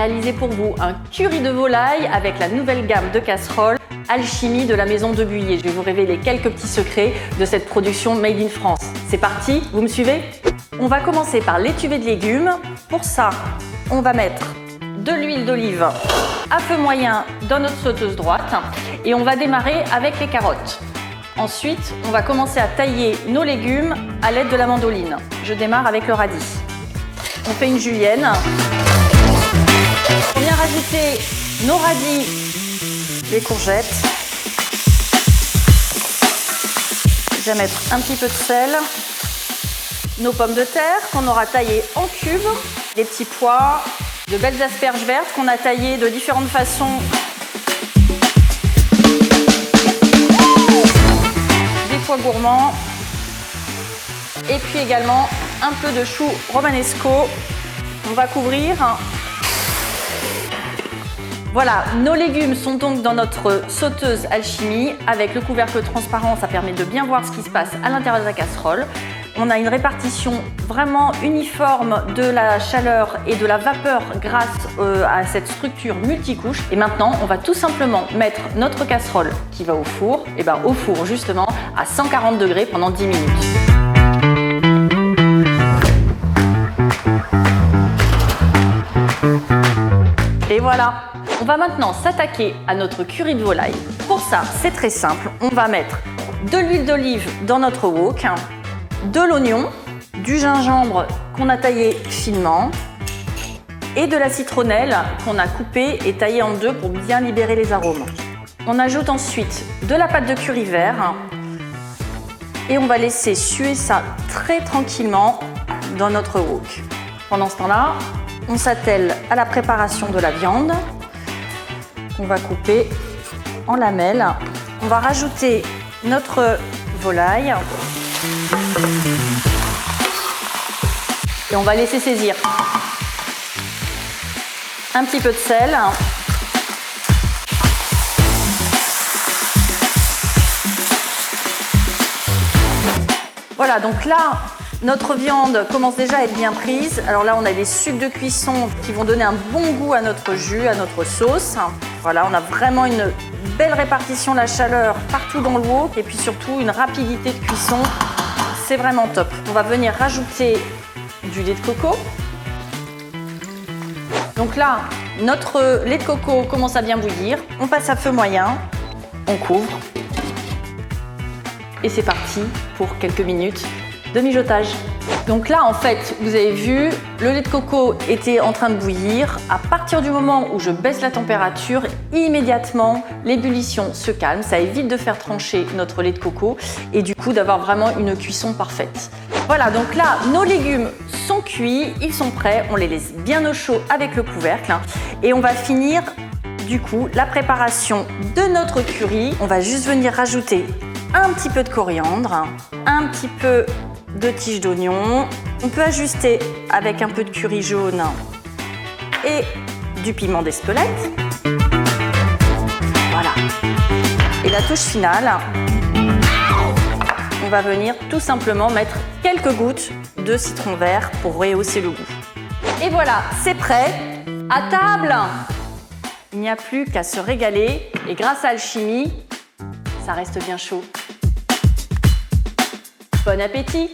réalisé pour vous un curry de volaille avec la nouvelle gamme de casseroles Alchimie de la maison de Buyer. Je vais vous révéler quelques petits secrets de cette production Made in France. C'est parti, vous me suivez? On va commencer par l'étuvée de légumes. Pour ça, on va mettre de l'huile d'olive à feu moyen dans notre sauteuse droite et on va démarrer avec les carottes. Ensuite, on va commencer à tailler nos légumes à l'aide de la mandoline. Je démarre avec le radis. On fait une julienne. On vient rajouter nos radis, les courgettes. Je vais mettre un petit peu de sel. Nos pommes de terre qu'on aura taillées en cubes. Des petits pois, de belles asperges vertes qu'on a taillées de différentes façons. Des pois gourmands. Et puis également un peu de chou romanesco. On va couvrir. Voilà, nos légumes sont donc dans notre sauteuse Alchimie. Avec le couvercle transparent, ça permet de bien voir ce qui se passe à l'intérieur de la casserole. On a une répartition vraiment uniforme de la chaleur et de la vapeur grâce à cette structure multicouche. Et maintenant, on va tout simplement mettre notre casserole qui va au four, et ben au four justement à 140 degrés pendant 10 minutes. Et voilà, on va maintenant s'attaquer à notre curry de volaille. Pour ça, c'est très simple, on va mettre de l'huile d'olive dans notre wok, de l'oignon, du gingembre qu'on a taillé finement et de la citronnelle qu'on a coupée et taillée en deux pour bien libérer les arômes. On ajoute ensuite de la pâte de curry vert et on va laisser suer ça très tranquillement dans notre wok. Pendant ce temps-là, on s'attelle à la préparation de la viande qu'on va couper en lamelles. On va rajouter notre volaille et on va laisser saisir. Un petit peu de sel. Voilà, donc là, notre viande commence déjà à être bien prise. Alors là, on a des sucs de cuisson qui vont donner un bon goût à notre jus, à notre sauce. Voilà, on a vraiment une belle répartition de la chaleur partout dans le wok et puis surtout une rapidité de cuisson. C'est vraiment top. On va venir rajouter du lait de coco. Donc là, notre lait de coco commence à bien bouillir. On passe à feu moyen, on couvre et c'est parti pour quelques minutes de mijotage. Donc là, en fait, vous avez vu, le lait de coco était en train de bouillir. À partir du moment où je baisse la température, immédiatement, l'ébullition se calme. Ça évite de faire trancher notre lait de coco et du coup d'avoir vraiment une cuisson parfaite. Voilà, donc là, nos légumes sont cuits, ils sont prêts. On les laisse bien au chaud avec le couvercle et on va finir du coup la préparation de notre curry. On va juste venir rajouter un petit peu de coriandre, un petit peu de tiges d'oignon. On peut ajuster avec un peu de curry jaune et du piment d'Espelette. Voilà. Et la touche finale, on va venir tout simplement mettre quelques gouttes de citron vert pour rehausser le goût. Et voilà, c'est prêt. À table! Il n'y a plus qu'à se régaler et grâce à Alchimie, ça reste bien chaud. Bon appétit!